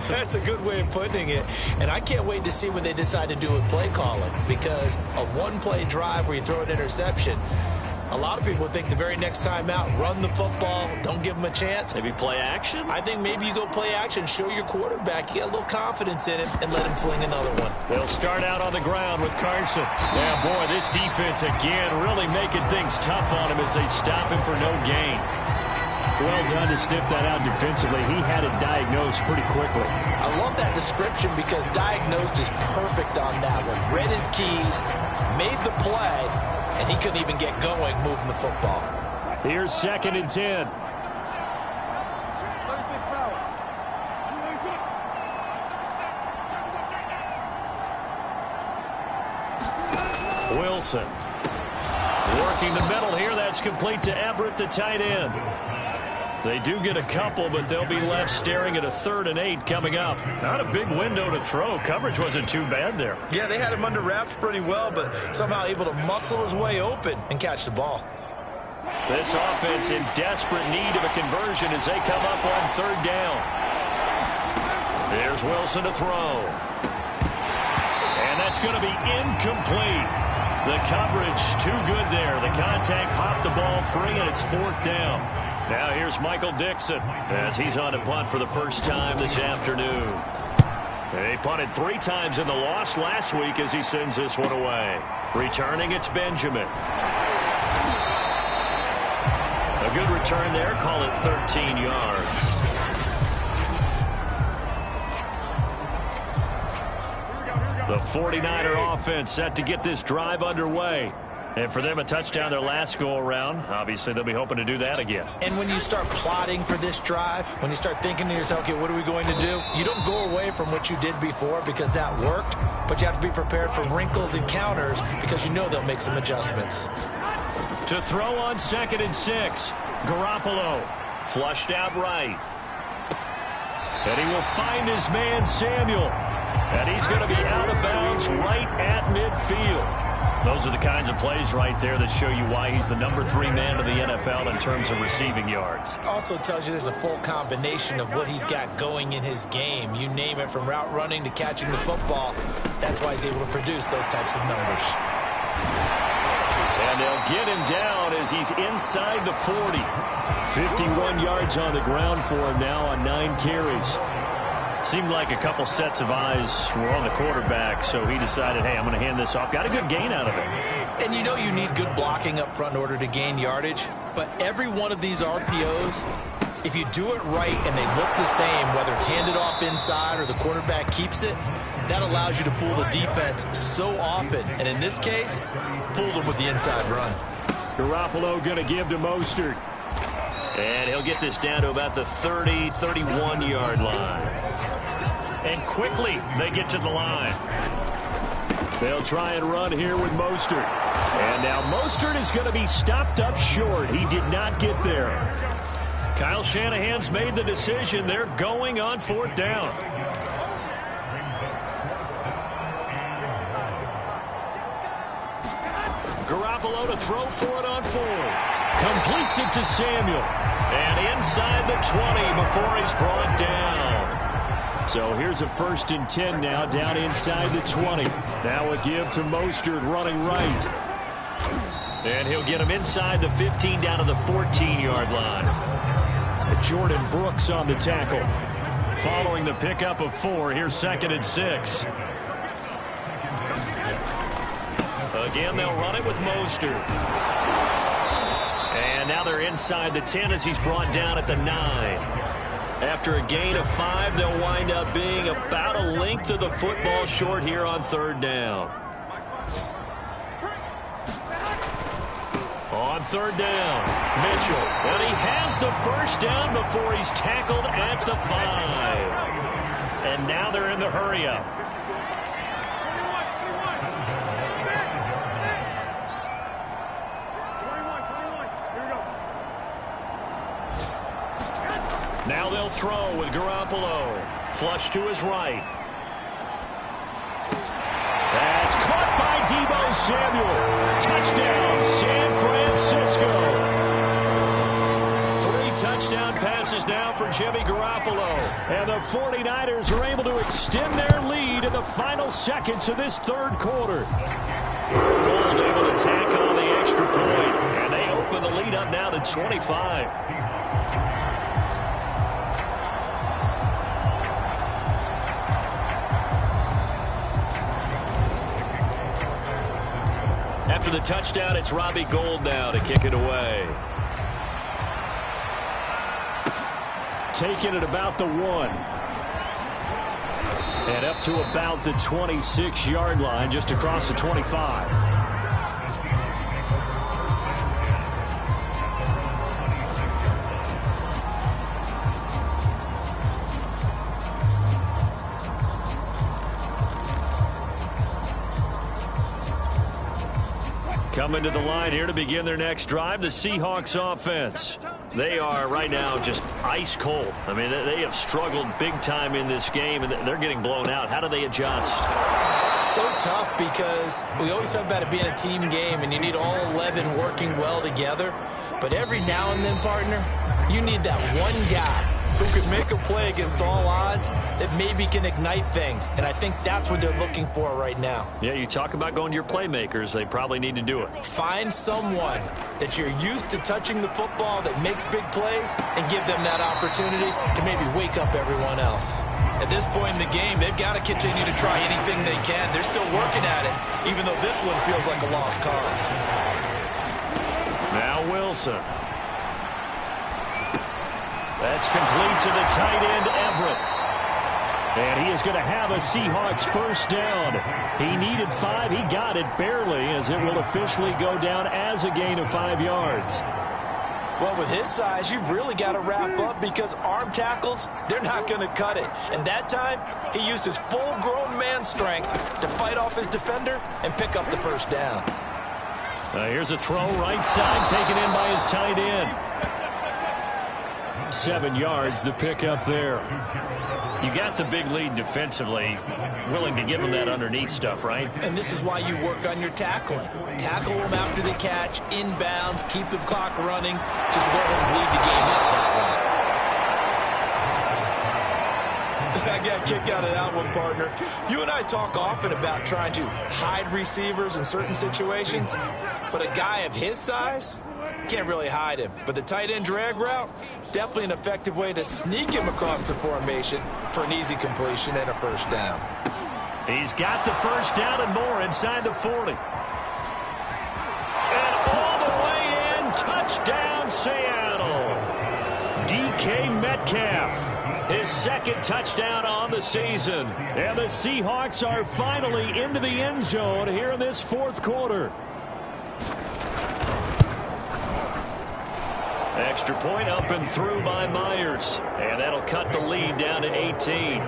That's a good way of putting it. And I can't wait to see what they decide to do with play calling, because a one-play drive where you throw an interception, a lot of people think the very next time out, run the football, don't give them a chance. Maybe play action? I think maybe you go play action, show your quarterback, you get a little confidence in him, and let him fling another one. They'll start out on the ground with Carson. Yeah, boy, this defense again really making things tough on him as they stop him for no gain. Well done to sniff that out defensively. He had it diagnosed pretty quickly. I love that description because diagnosed is perfect on that one. Read his keys, made the play, and he couldn't even get going moving the football. Here's 2nd and 10. Wilson. Working the middle here. That's complete to Everett, the tight end. They do get a couple, but they'll be left staring at a 3rd and 8 coming up. Not a big window to throw. Coverage wasn't too bad there. Yeah, they had him under wraps pretty well, but somehow able to muscle his way open and catch the ball. This offense in desperate need of a conversion as they come up on 3rd down. There's Wilson to throw. And that's going to be incomplete. The coverage too good there. The contact popped the ball free, and it's 4th down. Now here's Michael Dixon as he's on to punt for the first time this afternoon. They punted 3 times in the loss last week as he sends this one away. Returning, it's Benjamin. A good return there. Call it 13 yards. The 49er offense set to get this drive underway. And for them, a touchdown their last go-around. Obviously, they'll be hoping to do that again. And when you start plotting for this drive, when you start thinking to yourself, okay, what are we going to do? You don't go away from what you did before because that worked, but you have to be prepared for wrinkles and counters because you know they'll make some adjustments. To throw on 2nd and 6, Garoppolo flushed out right. And he will find his man, Samuel. And he's going to be out of bounds right at midfield. Those are the kinds of plays right there that show you why he's the number 3 man of the NFL in terms of receiving yards. Also tells you there's a full combination of what he's got going in his game. You name it, from route running to catching the football. That's why he's able to produce those types of numbers. And they'll get him down as he's inside the 40. 51 yards on the ground for him now on 9 carries. Seemed like a couple sets of eyes were on the quarterback, so he decided, hey, I'm going to hand this off. Got a good gain out of it. And you know you need good blocking up front in order to gain yardage, but every one of these RPOs, if you do it right and they look the same, whether it's handed off inside or the quarterback keeps it, that allows you to fool the defense so often. And in this case, fooled them with the inside run. Garoppolo going to give to Mostert. And he'll get this down to about the 30, 31-yard line. And quickly, they get to the line. They'll try and run here with Mostert. And now Mostert is going to be stopped up short. He did not get there. Kyle Shanahan's made the decision. They're going on 4th down. Garoppolo to throw for it on 4th. Completes it to Samuel. And inside the 20 before he's brought down. So here's a 1st and 10 now, down inside the 20. Now a give to Mostert running right. And he'll get him inside the 15 down to the 14-yard line. Jordan Brooks on the tackle. Following the pickup of 4, here's 2nd and 6. Again, they'll run it with Mostert. And now they're inside the 10 as he's brought down at the 9. After a gain of 5, they'll wind up being about a length of the football short here on 3rd down. On 3rd down, Mitchell. And he has the 1st down before he's tackled at the 5. And now they're in the hurry-up. Now they'll throw with Garoppolo. Flush to his right. That's caught by Deebo Samuel. Touchdown, San Francisco. 3 touchdown passes is now for Jimmy Garoppolo. And the 49ers are able to extend their lead in the final seconds of this third quarter. Gold able to tack on the extra point. And they open the lead up now to 25. After the touchdown, it's Robbie Gould now to kick it away. Taking it about the 1. And up to about the 26-yard line, just across the 25. Coming to the line here to begin their next drive, the Seahawks offense. They are right now just ice cold. I mean, they have struggled big time in this game, and they're getting blown out. How do they adjust? So tough because we always talk about it being a team game, and you need all 11 working well together. But every now and then, partner, you need that one guy who could make a play against all odds that maybe can ignite things. And I think that's what they're looking for right now. Yeah, you talk about going to your playmakers. They probably need to do it. Find someone that you're used to touching the football that makes big plays and give them that opportunity to maybe wake up everyone else. At this point in the game, they've got to continue to try anything they can. They're still working at it, even though this one feels like a lost cause. Now Wilson. That's complete to the tight end, Everett. And he is going to have a Seahawks first down. He needed 5. He got it barely, as it will officially go down as a gain of 5 yards. Well, with his size, you've really got to wrap up because arm tackles, they're not going to cut it. And that time, he used his full-grown man strength to fight off his defender and pick up the first down. Here's a throw right side, taken in by his tight end. 7 yards, the pickup there. You got the big lead defensively, willing to give him that underneath stuff, right? And this is why you work on your tackling. Tackle them after the catch, inbounds, keep the clock running. Just let him lead the game out that way. I got a kick out of that one, partner. You and I talk often about trying to hide receivers in certain situations, but a guy of his size can't really hide him. But the tight end drag route, definitely an effective way to sneak him across the formation for an easy completion and a first down. He's got the first down and more inside the 40. And all the way in, touchdown Seattle. DK Metcalf, his second touchdown on the season. And the Seahawks are finally into the end zone here in this fourth quarter. Extra point up and through by Myers. And that'll cut the lead down to 18.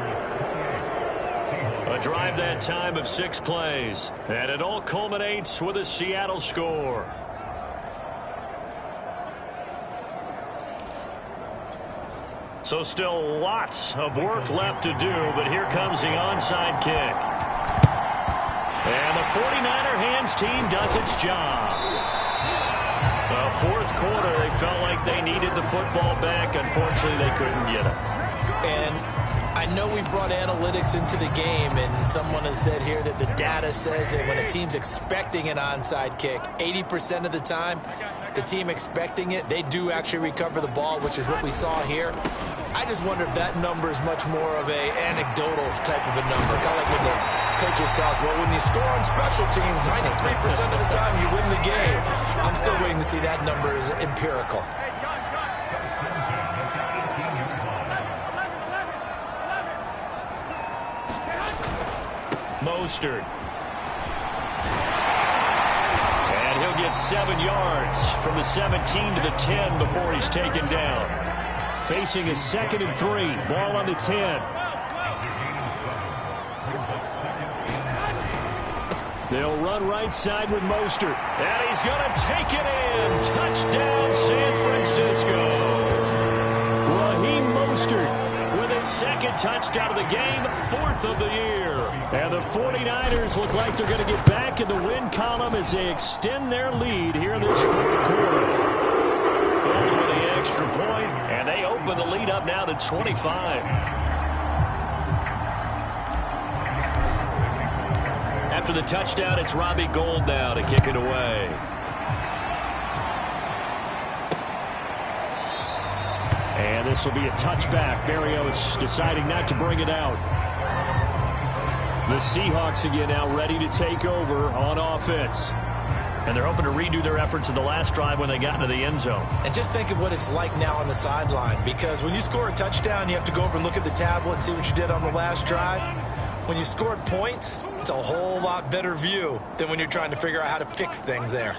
A drive that time of 6 plays. And it all culminates with a Seattle score. So still lots of work left to do, but here comes the onside kick. And the 49er hands team does its job. The fourth quarter, they felt like they needed the football back. Unfortunately, they couldn't get it. And I know we brought analytics into the game, and someone has said here that the data says that when a team's expecting an onside kick, 80% of the time, the team expecting it, they do actually recover the ball, which is what we saw here. I just wonder if that number is much more of a anecdotal type of a number. Kind of like when the coaches tell us, well, when you score on special teams, 93% of the time you win the game. I'm still waiting to see that number is empirical. Mostert. And he'll get 7 yards from the 17 to the 10 before he's taken down. Facing a 2nd and 3. Ball on the 10. They'll run right side with Mostert. And he's going to take it in. Touchdown, San Francisco. Raheem Mostert with his 2nd touchdown of the game, 4th of the year. And the 49ers look like they're going to get back in the win column as they extend their lead here in this fourth quarter. Gold with the extra extra point, and they open the lead up now to 25. After the touchdown, it's Robbie Gould now to kick it away. And this will be a touchback. Berrios deciding not to bring it out. The Seahawks again now ready to take over on offense. And they're hoping to redo their efforts in the last drive when they got into the end zone. And just think of what it's like now on the sideline, because when you score a touchdown, you have to go over and look at the tablet and see what you did on the last drive. When you scored points, it's a whole lot better view than when you're trying to figure out how to fix things there.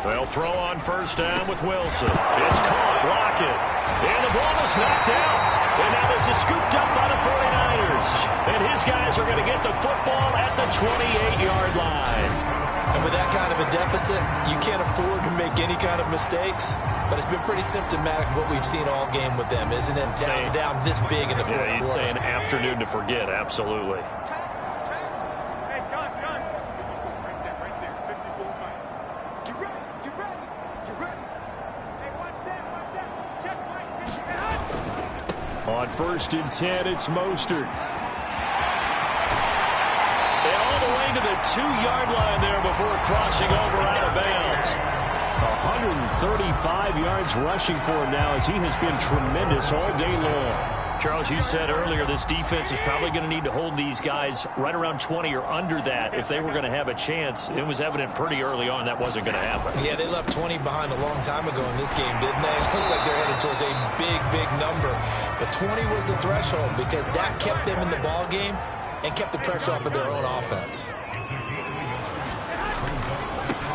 They'll throw on first down with Wilson. It's caught, Lockett. And the ball is knocked out. And now this is scooped up by the 49ers. And his guys are going to get the football at the 28-yard line. And with that kind of a deficit, you can't afford to make any kind of mistakes. But it's been pretty symptomatic of what we've seen all game with them, isn't it? Down this big in the fourth quarter. Yeah, you'd say an afternoon to forget, absolutely. On first and 10, it's Mostert. And all the way to the 2-yard line there before crossing over out of bounds. 135 yards rushing for him now as he has been tremendous all day long. Charles, you said earlier this defense is probably going to need to hold these guys right around 20 or under that if they were going to have a chance. It was evident pretty early on that wasn't going to happen. Yeah, they left 20 behind a long time ago in this game, didn't they? It looks like they're headed towards a big, big number. But 20 was the threshold because that kept them in the ball game and kept the pressure off of their own offense.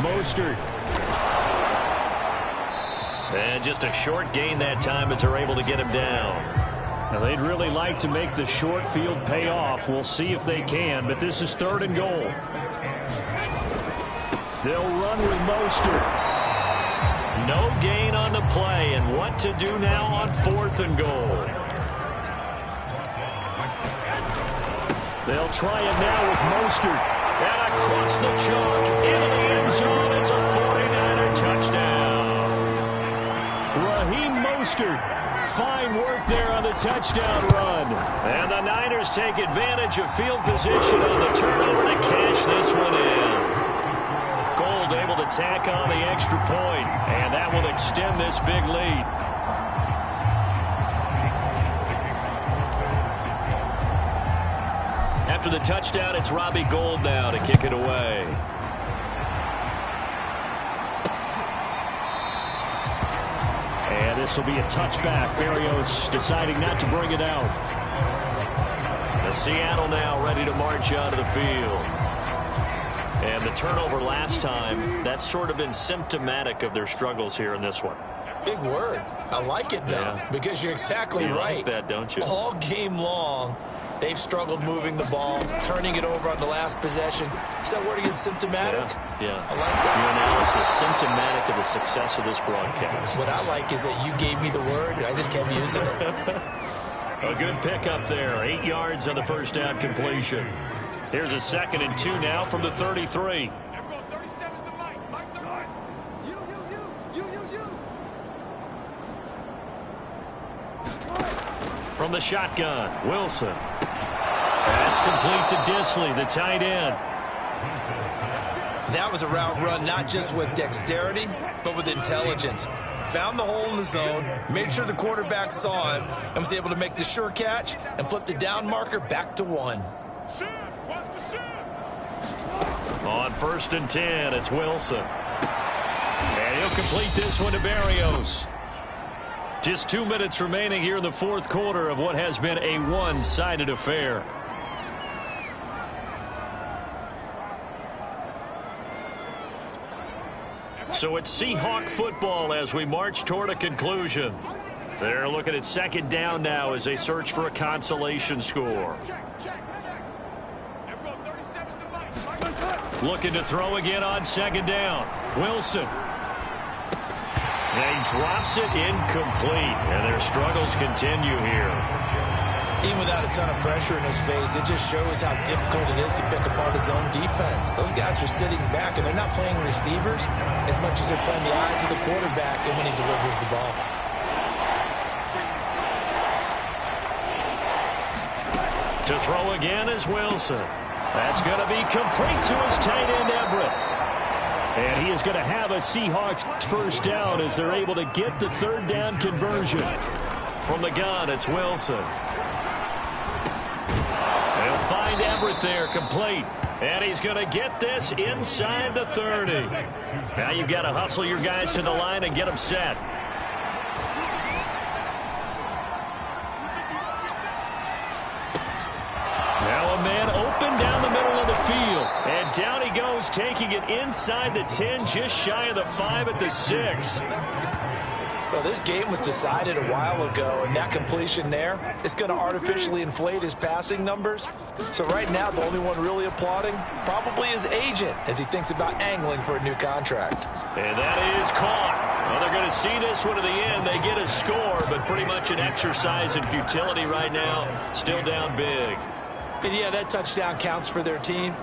Mostert. And just a short gain that time as they're able to get him down. Now, they'd really like to make the short field pay off. We'll see if they can, but this is 3rd and goal. They'll run with Mostert. No gain on the play, and what to do now on 4th and goal. They'll try it now with Mostert. And across the chalk, into the end zone. It's a 49er touchdown. Raheem Mostert. Fine work there on the touchdown run. And the Niners take advantage of field position on the turnover to cash this one in. Gould able to tack on the extra point, and that will extend this big lead. After the touchdown, it's Robbie Gould now to kick it away. And this will be a touchback. Berrios deciding not to bring it out. And Seattle now ready to march out of the field. And the turnover last time, that's sort of been symptomatic of their struggles here in this one. Big word. I like it, though, because you're exactly right. You like that, don't you? All game long, they've struggled moving the ball, turning it over on the last possession. Is that word again, symptomatic? Yeah. I like that. Your analysis symptomatic of the success of this broadcast. What I like is that you gave me the word, and I just kept using it. A good pickup there. 8 yards on the first down completion. Here's a 2nd and 2 now from the 33. From the shotgun, Wilson. That's complete to Disley, the tight end. That was a route run not just with dexterity, but with intelligence. Found the hole in the zone, made sure the quarterback saw him, and was able to make the sure catch and flip the down marker back to 1. On 1st and 10, it's Wilson. And he'll complete this one to Berrios. Just 2 minutes remaining here in the 4th quarter of what has been a one-sided affair. So it's Seahawk football as we march toward a conclusion. They're looking at 2nd down now as they search for a consolation score. Looking to throw again on 2nd down. Wilson. And he drops it incomplete. And their struggles continue here. Even without a ton of pressure in his face, it just shows how difficult it is to pick apart his own defense. Those guys are sitting back, and they're not playing receivers as much as they're playing the eyes of the quarterback and when he delivers the ball. To throw again is Wilson. That's going to be complete to his tight end, Everett. And he is going to have a Seahawks first down as they're able to get the third down conversion. From the gun, it's Wilson. They'll find Everett there, complete. And he's going to get this inside the 30. Now you've got to hustle your guys to the line and get them set. Now a man open down the middle of the field. And down he goes, taking it inside the 10, just shy of the 5 at the 6. Well, this game was decided a while ago, and that completion there is going to artificially inflate his passing numbers. So right now, the only one really applauding probably his agent as he thinks about angling for a new contract. And that is caught. Well, they're going to see this one to the end. They get a score, but pretty much an exercise in futility right now. Still down big. And yeah, that touchdown counts for their team,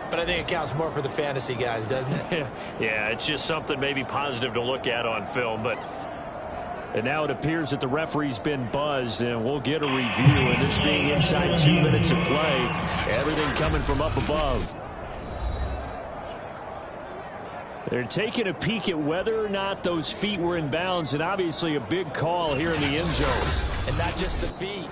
but I think it counts more for the fantasy guys, doesn't it? Yeah, it's just something maybe positive to look at on film, but... And now it appears that the referee's been buzzed, and we'll get a review. And this being inside 2 minutes of play, everything coming from up above. They're taking a peek at whether or not those feet were in bounds, and obviously a big call here in the end zone. And not just the feet.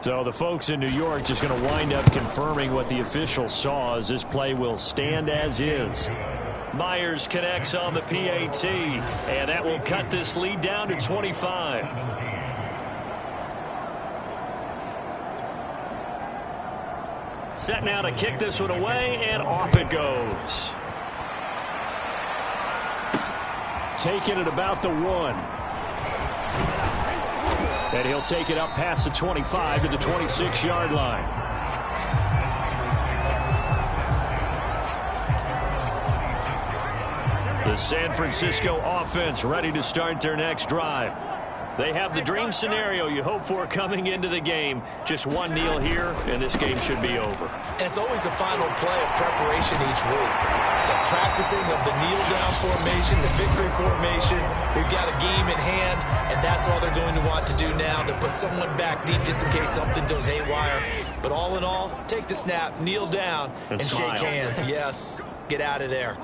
So the folks in New York just going to wind up confirming what the official saw, as this play will stand as is. Myers connects on the PAT, and that will cut this lead down to 25. Set now to kick this one away, and off it goes. Taking it about the 1. And he'll take it up past the 25 to the 26-yard line. The San Francisco offense ready to start their next drive. They have the dream scenario you hope for coming into the game. Just one kneel here, and this game should be over. And it's always the final play of preparation each week. The practicing of the kneel-down formation, the victory formation. We've got a game in hand, and that's all they're going to want to do now, to put someone back deep just in case something goes haywire. But all in all, take the snap, kneel down, and shake hands. Yes, get out of there.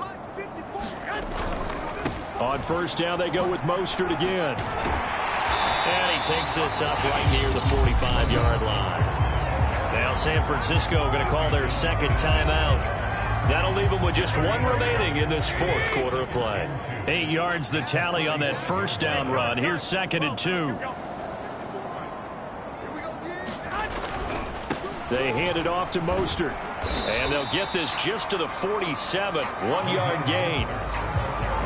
On first down, they go with Mostert again. And he takes this up right near the 45-yard line. Now San Francisco going to call their second timeout. That'll leave them with just one remaining in this fourth quarter of play. 8 yards the tally on that first down run. Here's 2nd and 2. They hand it off to Mostert. And they'll get this just to the 47. 1-yard gain.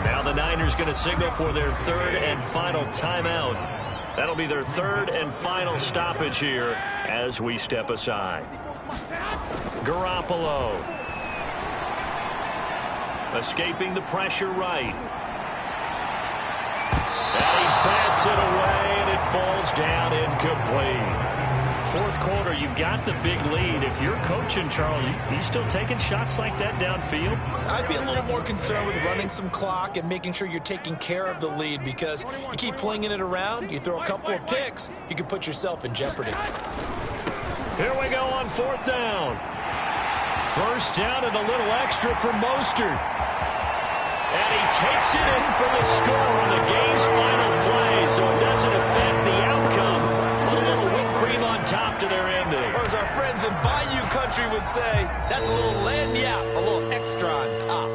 Now the Niners going to signal for their third and final timeout. That'll be their third and final stoppage here as we step aside. Garoppolo. Escaping the pressure right. And he bats it away, and it falls down incomplete. Fourth quarter, you've got the big lead. If you're coaching, Charles, you still taking shots like that downfield? I'd be a little more concerned with running some clock and making sure you're taking care of the lead, because you keep flinging it around, you throw a couple of picks, you can put yourself in jeopardy. Here we go on fourth down. First down and a little extra for Mostert. And he takes it in for the score on the game's final play, so it doesn't affect the outcome. A little whipped cream on top to their ending. Or as our friends in Bayou Country would say, that's a little lagniappe, a little extra on top.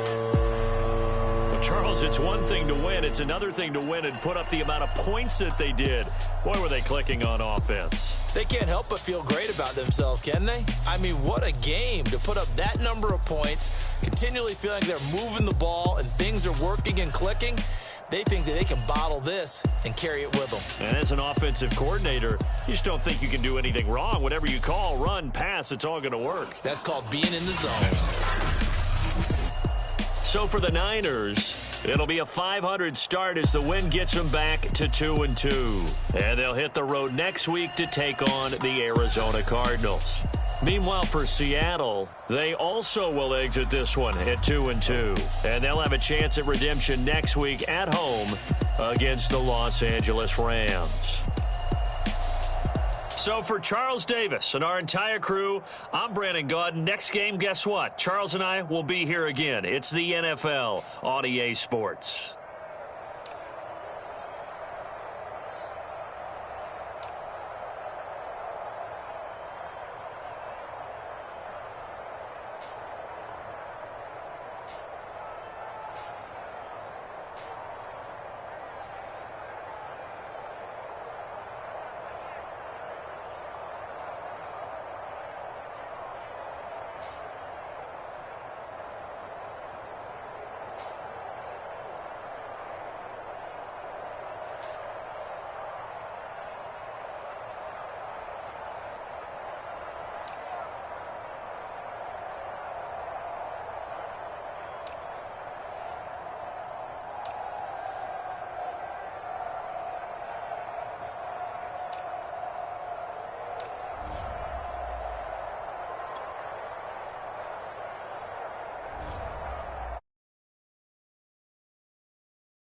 Well, Charles, it's one thing to win. It's another thing to win and put up the amount of points that they did. Boy, were they clicking on offense. They can't help but feel great about themselves, can they? I mean, what a game to put up that number of points, continually feeling they're moving the ball and things are working and clicking. They think that they can bottle this and carry it with them. And as an offensive coordinator, you just don't think you can do anything wrong. Whatever you call, run, pass, it's all going to work. That's called being in the zone. So for the Niners, it'll be a .500 start as the win gets them back to 2-2. And they'll hit the road next week to take on the Arizona Cardinals. Meanwhile, for Seattle, they also will exit this one at 2-2. And they'll have a chance at redemption next week at home against the Los Angeles Rams. So for Charles Davis and our entire crew, I'm Brandon Gaudin. Next game, guess what? Charles and I will be here again. It's the NFL on EA Sports.